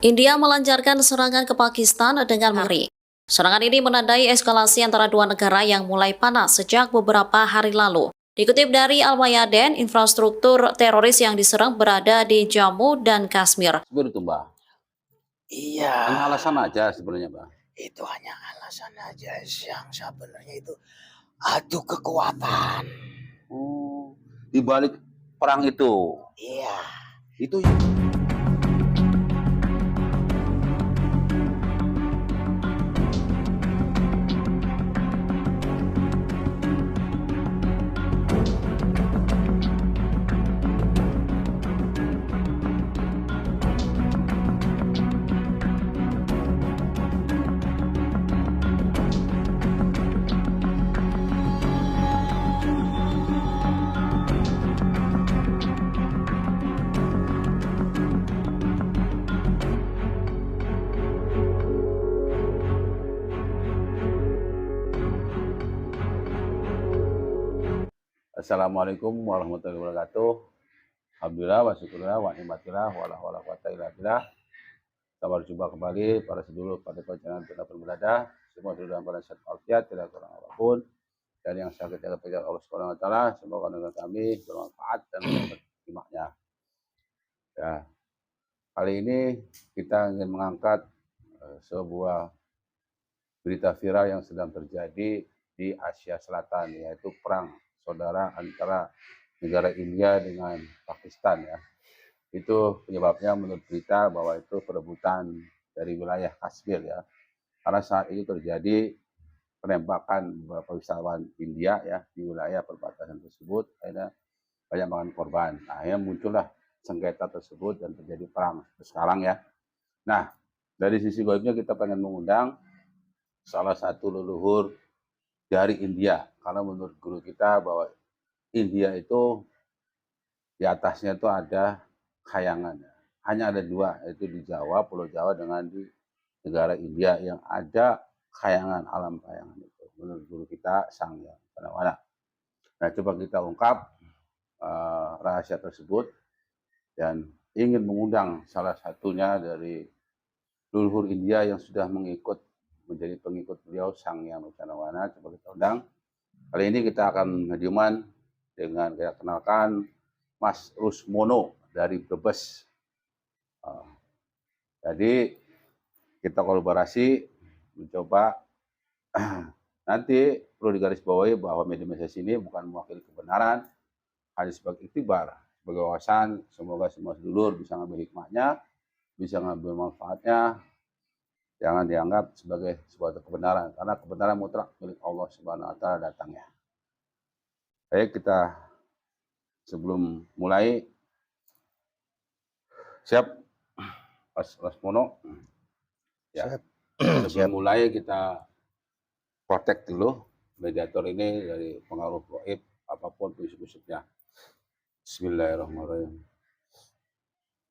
India melancarkan serangan ke Pakistan dengan mengeri. Serangan ini menandai eskalasi antara dua negara yang mulai panas sejak beberapa hari lalu. Dikutip dari Al-Mayadeen, infrastruktur teroris yang diserang berada di Jammu dan Kashmir. Seperti itu, Mbak. Iya. Hanya alasan aja sebenarnya, Mbak. Itu hanya alasan aja yang sebenarnya itu adu kekuatan. Oh, di balik perang itu. Iya. Itu Assalamualaikum warahmatullahi wabarakatuh. Alhamdulillah wa syukurillah wa ni'matillah wa la hawla wa la quwwata illa billah. Kita berjumpa kembali para sedulur pada channel kita berada. Semua dalam keadaan sehat walafiat, tidak kurang apapun. Dan yang sakit yang terjadi Allah Subhanahu wa taala, semoga dengan kami bermanfaat dan berhikmahnya. Ya. Kali ini kita ingin mengangkat sebuah berita viral yang sedang terjadi di Asia Selatan, yaitu perang saudara antara negara India dengan Pakistan ya. Itu penyebabnya menurut berita bahwa itu perebutan dari wilayah Kashmir ya. Karena saat ini terjadi penembakan beberapa wisatawan India ya di wilayah perbatasan tersebut, akhirnya banyak makan korban. Nah, akhirnya muncullah sengketa tersebut dan terjadi perang sekarang ya. Nah, dari sisi goibnya kita pengen mengundang salah satu leluhur dari India, karena menurut guru kita bahwa India itu di atasnya itu ada khayangan. Hanya ada dua, yaitu di Jawa, Pulau Jawa dengan di negara India yang ada khayangan, alam khayangan itu. Menurut guru kita Sang Hyang Panawala. Nah, coba kita ungkap rahasia tersebut dan ingin mengundang salah satunya dari leluhur India yang sudah menjadi pengikut beliau Sang Hyang Panawala. Coba kita undang. Kali ini kita akan ngediuman dengan kita kenalkan Mas Rusmono dari Brebes. Jadi kita kolaborasi mencoba nanti perlu digarisbawahi bahwa media ini bukan mewakili kebenaran, hanya sebagai iktibar, sebagai wawasan. Semoga semua sedulur bisa ngambil hikmahnya, bisa ngambil manfaatnya. Jangan dianggap sebagai sebuah kebenaran, karena kebenaran mutlak milik Allah Subhanahu wa taala datangnya. Baik, kita sebelum mulai siap Mas Mono ya. Sebelum mulai kita protek dulu mediator ini dari pengaruh gaib apapun prinsip-prinsipnya. Bismillahirrahmanirrahim.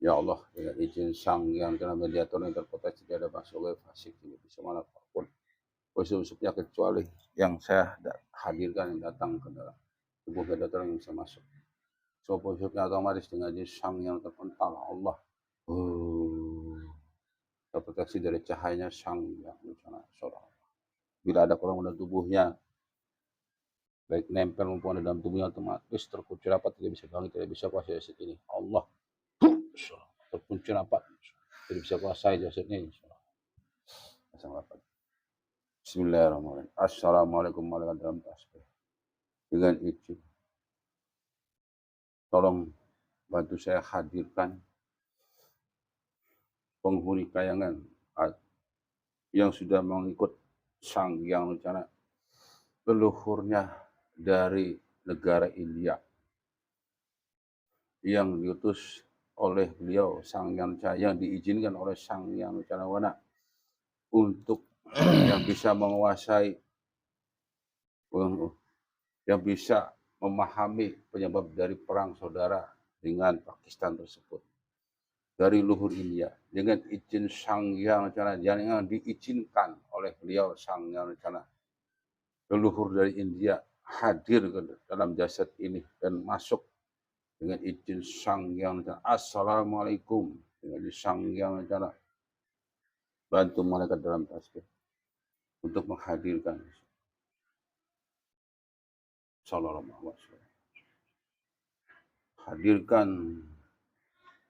Ya Allah, dengan izin Sang yang dalam mediator yang terproteksi tidak ada masuk gaib fasik ini bisa mana apapun prinsip-prinsipnya kecuali yang saya hadirkan yang datang ke dalam tubuh mediator yang bisa masuk. So prinsipnya otomatis dengan izin Sang yang terpental Allah. Terproteksi dari cahayanya Sang yang rencana surah. Bila ada kurang dalam tubuhnya, baik nempel maupun ada dalam tubuhnya, otomatis terkunci rapat, tidak bisa bangkit, tidak bisa kuasai jasad ini. Allah terkunci rapat, tidak bisa kuasai jasad ini. Bismillahirrahmanirrahim. Assalamualaikum warahmatullahi wabarakatuh. Dengan izin, tolong bantu saya hadirkan penghuni kayangan yang sudah mengikut Sang yang rencana, leluhurnya dari negara India yang diutus oleh beliau Sang Yang yang diizinkan oleh Sang Yang Wana untuk yang bisa menguasai, yang bisa memahami penyebab dari perang saudara dengan Pakistan tersebut dari luhur India dengan izin Sang Yang yang diizinkan oleh beliau Sang Yang leluhur dari India hadir ke dalam jasad ini dan masuk dengan izin Sang Yang Assalamualaikum dengan Sang Yang Bantu malaikat dalam tasbih untuk menghadirkan sallallahu alaihi wasallam. Hadirkan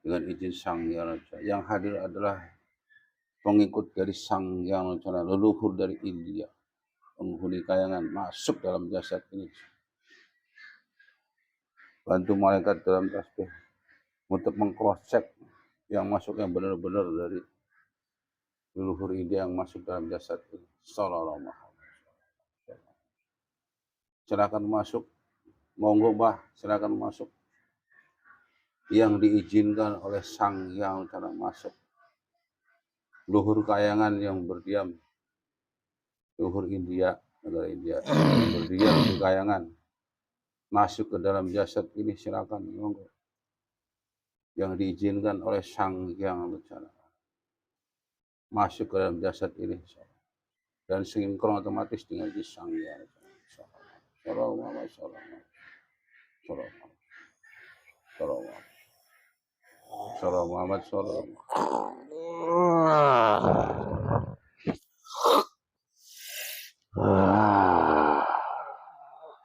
dengan izin Sang Yang Raja. Yang hadir adalah pengikut dari Sang Yang Raja, leluhur dari India, penghuni kayangan, masuk dalam jasad ini. Bantu malaikat dalam tasbih untuk mengcross-check yang masuk yang benar-benar dari leluhur India yang masuk dalam jasad ini. Sallallahu alaihi wasallam. Silakan masuk. Monggo Mbah, silakan masuk. Yang diizinkan oleh Sang Yang Raja masuk. Luhur kayangan yang berdiam, luhur India, negara India yang berdiam di kayangan, masuk ke dalam jasad ini, silakan monggo. Yang diizinkan oleh Sang Yang Raja masuk ke dalam jasad ini dan sinkron otomatis dengan Sang Yang Raja. Sallallahu alaihi wasallam.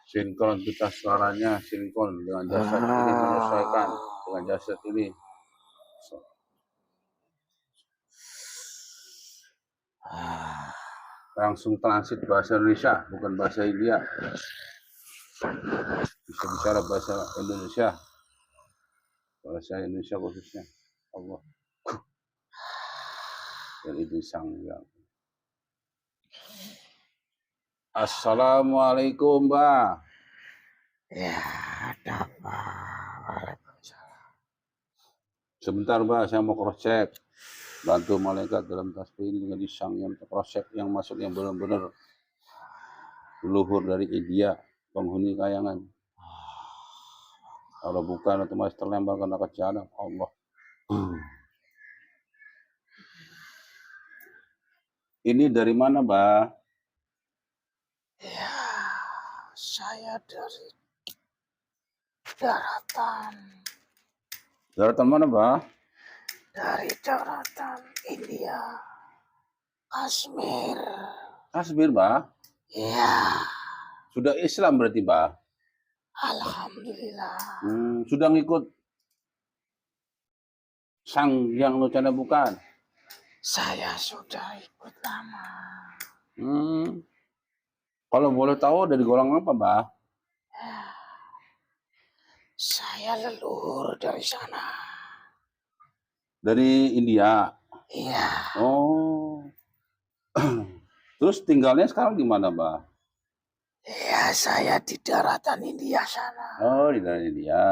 Sinkron kita suaranya, sinkron dengan jasad ini, menyesuaikan dengan jasad ini. Langsung transit bahasa Indonesia, bukan bahasa India. Bisa bicara bahasa Indonesia. Bahasa Indonesia khususnya. Allah. Dan itu Sang Yang. Assalamualaikum, Mbak. Ya, ada apa? Waalaikumsalam. Sebentar, Mbak, saya mau cross-check. Bantu malaikat dalam tasbih ini dengan Sang Yang, cross-check yang masuk yang benar-benar leluhur dari India, penghuni kayangan. Kalau bukan otomatis terlempar karena jahanam. Allah. Ini dari mana, Mbak? Ya, saya dari daratan. Daratan mana, Mbak? Dari daratan India. Kashmir. Kashmir, Mbak. Ya, Sudah Islam berarti, Mbak? alhamdulillah. Sudah ngikut Sang Yang Lucana bukan? Saya sudah ikut lama. Kalau boleh tahu dari golongan apa, Mbak? Ya, saya leluhur dari sana. Dari India. Iya. Oh. Terus tinggalnya sekarang di mana, Mbak? Ya, saya di daratan India sana. Oh, di daerah India.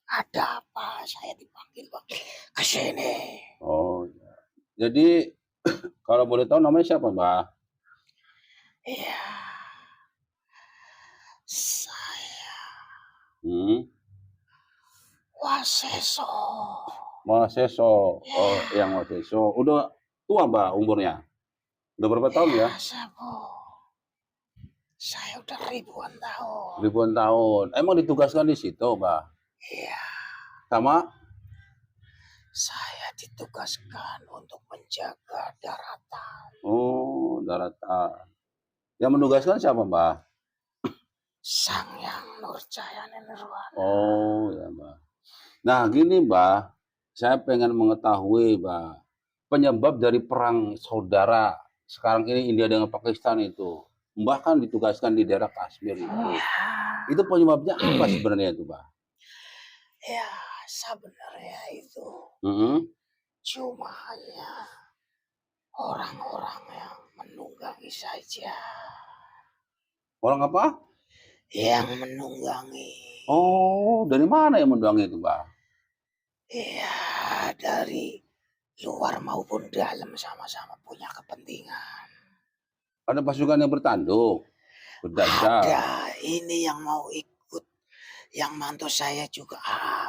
Ada apa? Saya dipanggil ke sini. Oh, ya. Jadi kalau boleh tahu namanya siapa, Mbak? Iya. Saya Waseso. Waseso. Oh, yang Waseso. Udah tua, Mbak, umurnya? Udah berapa tahun ya? Saya udah ribuan tahun. Ribuan tahun. Emang ditugaskan di situ, Mbak? Iya. Sama? Saya ditugaskan untuk menjaga daratan. Oh, daratan. Yang menugaskan siapa, Mbak? Sang Yang Nurjayana Nirwana. Oh, ya, Mbak. Nah, gini, Mbak. Saya pengen mengetahui, Mbak, penyebab dari perang saudara sekarang ini India dengan Pakistan itu. Mbak kan ditugaskan di daerah Kashmir itu. Itu penyebabnya apa sebenarnya itu, Mbak? Ya, sebenarnya itu cuma hanya orang-orang yang menunggangi saja. Orang apa? Yang menunggangi. Oh, dari mana yang menunggangi itu, Mbak? Ya, dari luar maupun dalam sama-sama punya kepentingan. Ada pasukan yang bertanduk, berdasar. Ada, ini yang mau ikut, yang mantu saya juga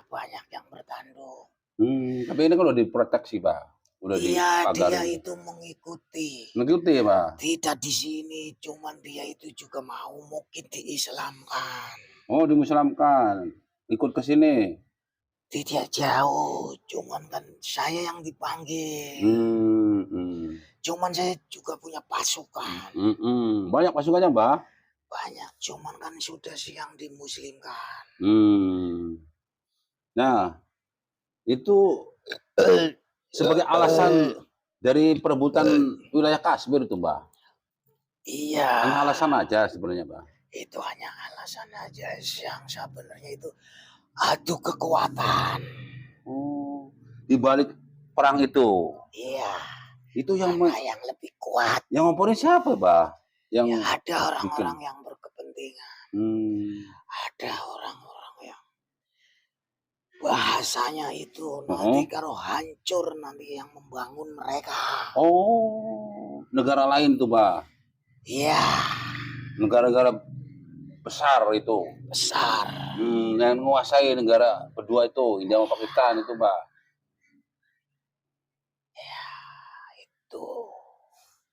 banyak yang bertanduk. Tapi ini kan udah diproteksi, Pak. Udah Iya, dia dipagarin. itu mengikuti. Mengikuti ya, Pak? Tidak di sini, cuman dia itu juga mau mungkin diislamkan. Oh, dimuslimkan. Ikut ke sini. Tidak jauh, cuman kan saya yang dipanggil. Cuman saya juga punya pasukan. Banyak pasukannya, Mbah? Banyak, cuman kan sudah siang dimuslimkan. Nah, itu sebagai alasan dari perebutan wilayah Kashmir itu, Mbah? Iya, Hanya alasan aja sebenarnya, Mbah? itu hanya alasan aja yang sebenarnya itu adu kekuatan. Oh, di balik perang itu? Iya, Itu yang mana yang lebih kuat? yang ngomporin siapa, Mbah? Yang Ya ada bikin? orang-orang yang berkepentingan. Ada orang-orang yang bahasanya itu nanti kalau hancur nanti yang membangun mereka. Oh, negara lain tuh, Mbah? Iya, Negara-negara besar itu? besar. Yang menguasai negara kedua itu, India sama Pakistan itu, Mbah? Ya, itu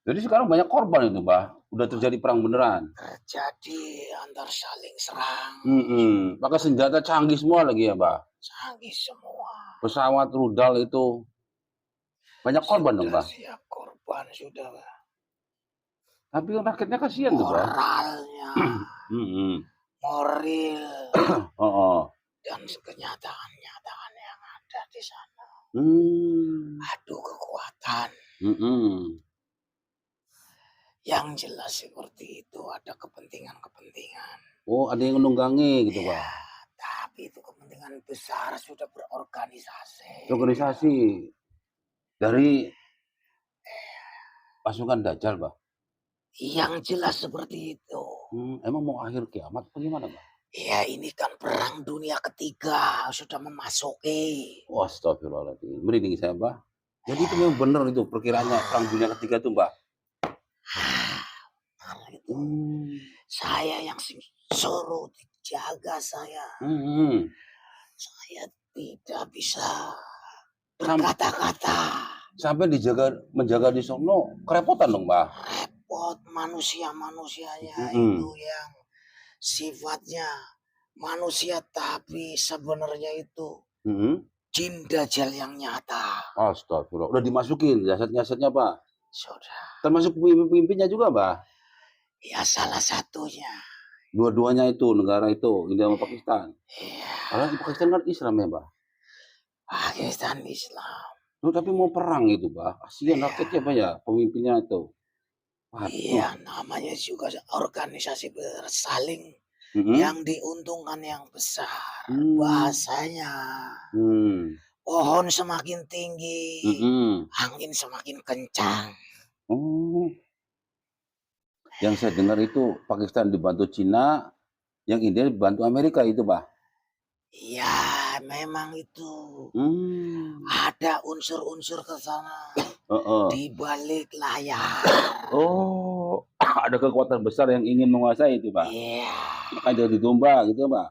Jadi sekarang banyak korban itu, Mbah? Udah terjadi perang beneran? terjadi antar saling serang. Pakai senjata canggih semua lagi ya, Mbah? Canggih semua. Pesawat rudal itu. Banyak korban dong, Mbah? Siap korban sudah. Tapi rakyatnya kasihan tuh, Mbah. Moralnya, moral, dan kenyataan-kenyataan yang ada di sana. Adu kekuatan. Yang jelas seperti itu ada kepentingan-kepentingan. Oh, ada yang menunggangi gitu, Ya, Mbah? tapi itu kepentingan besar sudah berorganisasi. Organisasi dari pasukan Dajjal, Mbah? Yang jelas seperti itu. Emang mau akhir kiamat apa gimana, Mbah? Ya ini kan perang dunia ketiga sudah memasuki. Astagfirullahaladzim. Merinding saya, Mbah. Jadi itu memang benar itu perkiraannya perang dunia ketiga itu, Mbah? Itu saya yang suruh dijaga saya. Saya tidak bisa berkata-kata. Sampai menjaga di sono kerepotan dong, Mbah? Repot manusia-manusianya itu yang sifatnya manusia tapi sebenarnya itu jin Dajjal yang nyata. Astagfirullah. Udah dimasukin jasad-jasadnya, Pak? Sudah. Termasuk pemimpin-pemimpinnya juga, Mbah? Ya salah satunya. Dua-duanya itu, negara itu, India sama Pakistan? Iya. Padahal Pakistan kan Islam ya, Mbah? Pakistan Islam. Tapi mau perang itu, Mbah. Kasihan rakyatnya, Mbah ya, pemimpinnya itu. Iya, namanya juga organisasi bersaling yang diuntungkan yang besar. Bahasanya pohon semakin tinggi, angin semakin kencang. Yang saya dengar itu Pakistan dibantu Cina, yang India dibantu Amerika itu, Mbah? Iya, memang itu. Ada unsur-unsur ke sana di balik layar. Oh, ada kekuatan besar yang ingin menguasai itu, Pak? Iya. Makanya jadi domba gitu, Mbak?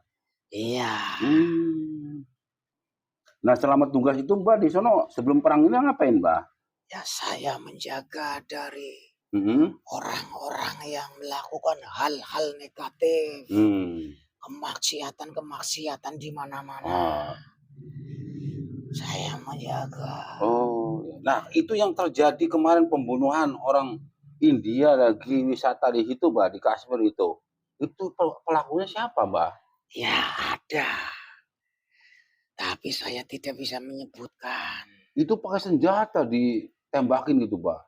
Iya. Nah, selama tugas itu, Mbak, di sono sebelum perang ini ngapain, Mbak? Ya, saya menjaga dari orang-orang yang melakukan hal-hal negatif. Kemaksiatan di mana-mana. Saya menjaga. Nah itu yang terjadi kemarin pembunuhan orang India lagi wisata di situ, Mbak, di Kashmir itu. Itu pelakunya siapa, Mbak? Ya ada. Tapi saya tidak bisa menyebutkan. Itu pakai senjata ditembakin gitu, Mbak.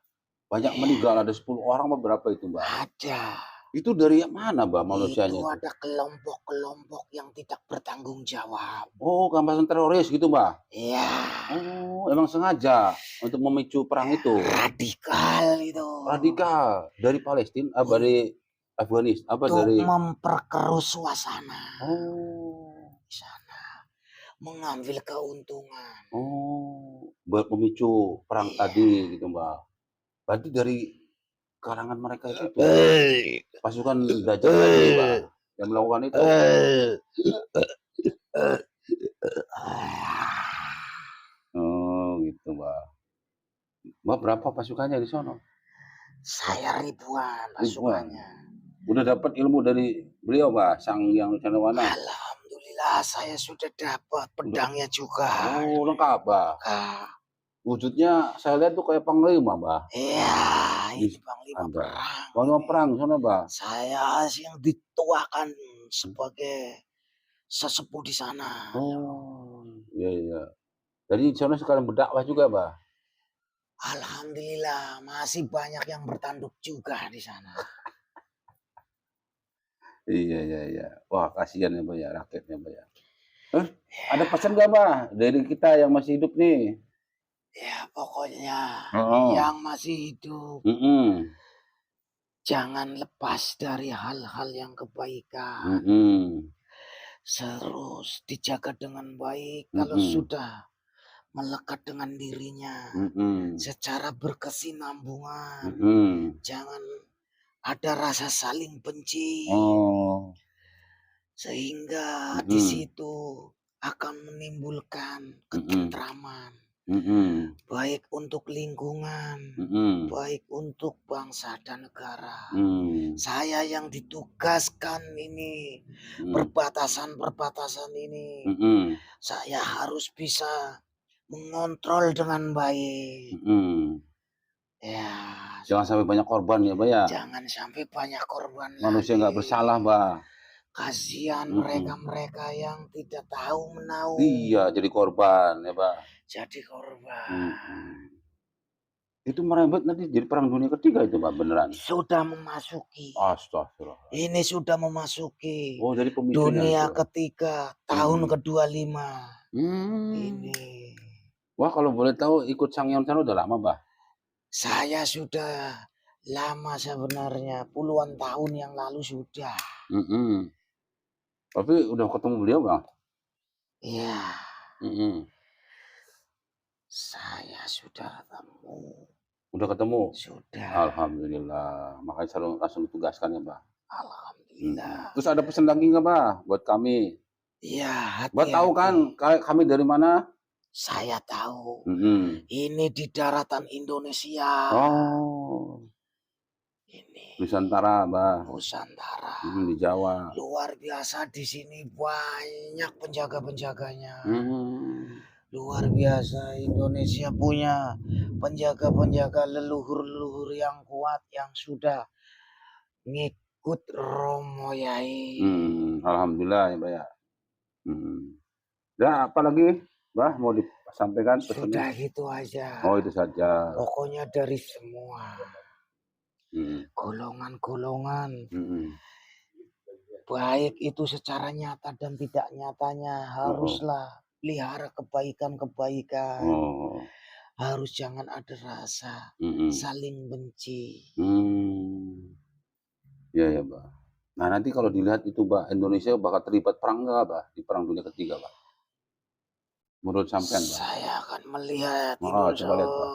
Banyak meninggal, ada 10 orang apa berapa itu, Mbak? Ada. Itu dari mana, Mbak, manusianya? Itu ada kelompok-kelompok yang tidak bertanggung jawab. Oh, kampasan teroris gitu, Mbak? Iya. Oh, emang sengaja untuk memicu perang itu? Radikal itu. Radikal? Dari Palestina, dari Afghanistan? Untuk memperkeruh suasana. Di sana. Mengambil keuntungan. Buat memicu perang tadi gitu, Mbak. Berarti dari kalangan mereka itu pasukan Dajjal tadi, Mbak, yang melakukan itu. Gitu, Mbak. Mbak, berapa pasukannya di sono? Saya ribuan pasukannya. Udah dapat ilmu dari beliau, Mbak, Sang Hyang Cendewana? Alhamdulillah saya sudah dapat pedangnya juga. Lengkap, Mbak. Wujudnya saya lihat tuh kayak panglima, Bah. Iya, Di ini panglima ada. perang. Panglima ini. perang sana, Bah. Saya yang dituakan sebagai sesepuh di sana. Oh, iya iya. Jadi di sana sekarang berdakwah juga, Bah. Alhamdulillah masih banyak yang bertanduk juga di sana. Iya iya iya. Wah, kasihan ya, Bah, ya, rakyatnya, Bah, ya. Ada pesan nggak, Bah, dari kita yang masih hidup nih? Ya pokoknya Heeh. yang masih hidup Mhm. jangan lepas dari hal-hal yang kebaikan. Mhm. Terus dijaga dengan baik. Kalau Mhm. sudah melekat dengan dirinya Mhm. secara berkesinambungan. Mhm. Jangan ada rasa saling benci. Oh. Sehingga di Mhm. situ akan menimbulkan Mhm. ketentraman. Mhm. Baik untuk lingkungan, Mhm. baik untuk bangsa dan negara. Mhm. Saya yang ditugaskan ini, Mhm. perbatasan-perbatasan ini, Mhm. saya harus bisa mengontrol dengan baik. Mhm. Ya, Jangan sampai banyak korban ya, Bah, ya. jangan sampai banyak korban Manusia lagi. nggak bersalah, Bah. Kasihan Mhm. mereka-mereka yang tidak tahu menahu Iya, jadi korban ya, Bah. jadi korban. Mhm. Itu merembet nanti jadi perang dunia ketiga itu, Bah, beneran? Sudah memasuki. Astagfirullah. Ini sudah memasuki Oh, jadi pemicunya dunia itu. ketiga, tahun Mhm. ke-25. Hmm. Ini Wah, kalau boleh tahu ikut Sanghyang sana udah lama, Bah? saya sudah lama sebenarnya, puluhan tahun yang lalu sudah. Mhm. Tapi udah ketemu beliau, Bang? Ya, Mhm. saya sudah ketemu. Udah ketemu? Sudah. Alhamdulillah. Makanya selalu langsung ditugaskan ya, Bah? Alhamdulillah. Terus ada pesan lagi nggak, Bah, buat kami? Iya, Bah tahu kan hati-hati. kami dari mana? Saya tahu. Mhm. Ini di daratan Indonesia. Oh, Ini Nusantara, Bah. Nusantara. Di Jawa. Luar biasa di sini banyak penjaga-penjaganya. Luar biasa Indonesia punya penjaga-penjaga leluhur-leluhur yang kuat yang sudah ngikut Romo Yai. Alhamdulillah ya, Bah, ya. Dan apa lagi, Bah, mau disampaikan pesannya? Sudah gitu aja. Oh, itu saja. Pokoknya dari semua golongan-golongan, baik itu secara nyata dan tidak nyatanya, haruslah pelihara kebaikan-kebaikan. Harus jangan ada rasa saling benci. Iya ya, Bah. Nah, nanti kalau dilihat itu, Bah, Indonesia bakal terlibat perang nggak, Bah, di perang dunia ketiga, Bah? Menurut sampean, Bah? Saya akan melihat Coba lihat, Bah.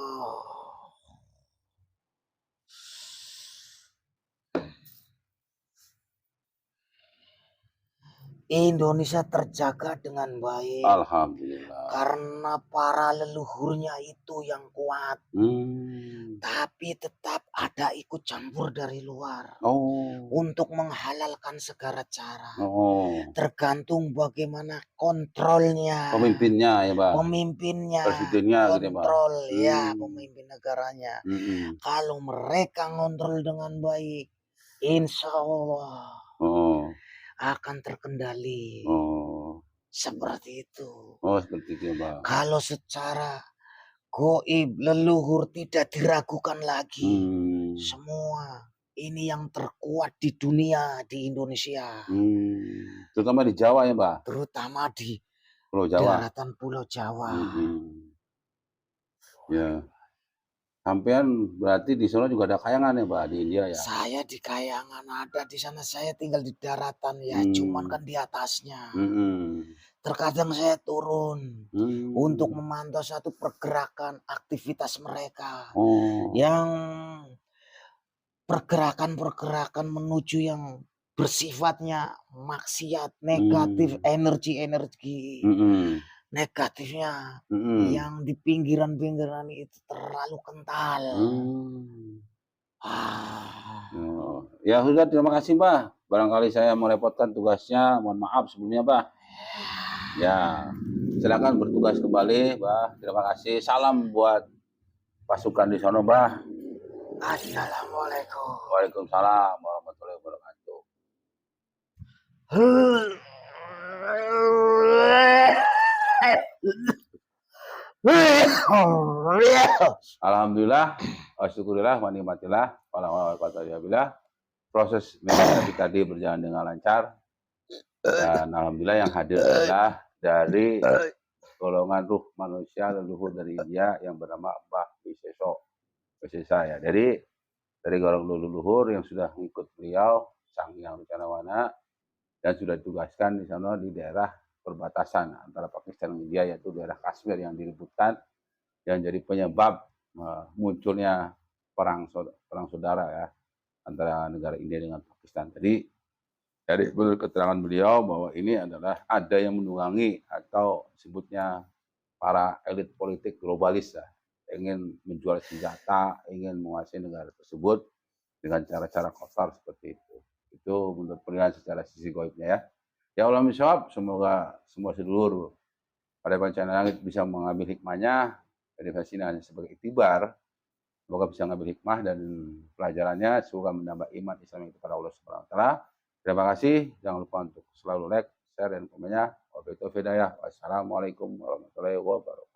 Indonesia terjaga dengan baik. Alhamdulillah. Karena para leluhurnya itu yang kuat. Tapi tetap ada ikut campur dari luar. Untuk menghalalkan segala cara. Tergantung bagaimana kontrolnya. Pemimpinnya ya, Bah? Pemimpinnya. Presidennya gitu ya, Bah? Kontrol ya pemimpin negaranya. Kalau mereka ngontrol dengan baik, insya Allah akan terkendali. Seperti itu. Seperti itu, Bah. Kalau secara goib leluhur tidak diragukan lagi. Semua ini yang terkuat di dunia di Indonesia. Terutama di Jawa ya, Bah? Terutama di Pulau Jawa. daratan Pulau Jawa. Ya. Sampean berarti di sana juga ada Kayangan ya, Bah, di India ya? Saya di Kayangan ada di sana, saya tinggal di daratan ya, cuman kan di atasnya. Terkadang saya turun untuk memantau satu pergerakan aktivitas mereka yang pergerakan menuju yang bersifatnya maksiat, negatif, energi negatifnya yang di pinggiran-pinggiran itu terlalu kental. Ya sudah, terima kasih, Bah. Barangkali saya merepotkan tugasnya, mohon maaf sebelumnya, Bah. Ya, silakan bertugas kembali, Bah. Terima kasih. Salam buat pasukan di sana, Bah. Assalamualaikum. Waalaikumsalam warahmatullahi wabarakatuh. Alhamdulillah, syukurillah, wa nikmatillah, proses meditasi tadi berjalan dengan lancar. Dan alhamdulillah yang hadir adalah dari golongan ruh manusia leluhur dari India yang bernama Mbah Wisesa ya. Dari golongan leluhur yang sudah mengikut beliau Sang Hyang Wicanawana dan sudah ditugaskan di sana di daerah perbatasan antara Pakistan dan India, yaitu daerah Kashmir yang diributkan yang jadi penyebab munculnya perang saudara ya antara negara India dengan Pakistan. Tadi dari menurut keterangan beliau bahwa ini adalah ada yang menunggangi atau sebutnya para elit politik globalis ya, ingin menjual senjata, ingin menguasai negara tersebut dengan cara-cara kotor seperti itu. Itu menurut penilaian secara sisi goibnya ya. Ya Allah miswab, semoga semua sedulur pada bencana langit bisa mengambil hikmahnya. Edukasi ini hanya sebagai iktibar. Semoga bisa mengambil hikmah dan pelajarannya, semoga menambah iman Islam kepada Allah Subhanahu wa taala. Terima kasih. Jangan lupa untuk selalu like, share, dan komennya. Wabillahi taufiq hidayah. Wassalamualaikum warahmatullahi wabarakatuh.